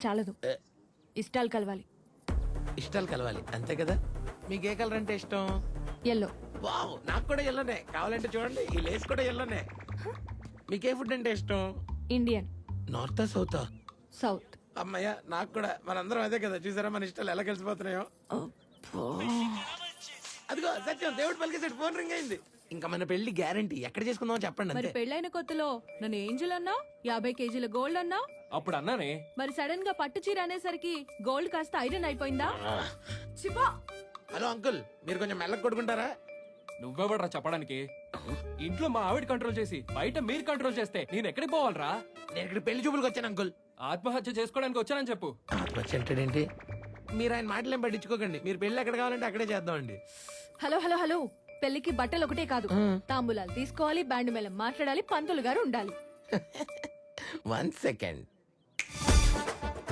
చాలదు, ఇష్టాలు కలవాలి. ఇష్టాలు కలవాలి అంతే కదా. మీకు ఏ కలర్ అంటే ఇష్టం? ఎల్లో. వావ్, నాకు కూడా ఎల్లోనే కావాలంటే చూడండి, ఈ లేస్ కూడా ఎల్లోనే. మీకు ఏ ఫుడ్ అంటే ఇష్టం? ఇండియన్. నార్తా సౌతా? సౌత్. అమ్మయ్య, నాకు కూడా. మనందరం అదే కదా. చూసారా మన ఇష్టాలు ఎలా కలిసిపోతున్నాయో. అదిగో సత్యం, దేవుడు పలికేసాడు, ఫోన్ రింగ్ అయింది. ఇంకా మన పెళ్లి గ్యారంటీ. ఎక్కడ చేసుకుందామో చెప్పండి మరి అంతే. పెళ్ళైన కొత్తలో నన్ను ఏంజల్ అన్నా, 50 కేజీల గోల్డ్ అన్నా, అప్పుడు అన్నానే. మరి సడన్ గా పట్టు చీర అనేసరికి గోల్డ్ కాస్త ఐరన్ అయిపోయిందా? శివా, హలో అంకుల్, మీరు కొంచెం మెల్లగా కొట్టుకుంటారా? నువ్వెవడరా చెప్పడానికి? ఇంట్లో మా ఆవిడ కంట్రోల్ చేసి బయట మీరు కంట్రోల్ చేస్తే నేను ఎక్కడికి పోవాలరా? నేను ఇక్కడ పెళ్లి చూపులకు వచ్చాను అంకుల్. ఆత్మహత్య చేసుకోవడానికి వచ్చానని చెప్పు. ఆత్మహత్య అంటాడేంటి? మీరు ఆయన మాటలు ఏం పట్టించుకోకండి. మీరు పెళ్లి ఎక్కడ కావాలంటే అక్కడే చేద్దామండి. హలో హలో హలో, పెళ్లికి బట్టలు ఒకటే కాదు, తాంబూలాలు తీసుకోవాలి, బ్యాండ్ మేళం మాట్లాడాలి, పంతులు గారు ఉండాలి. 1 సెకండ్.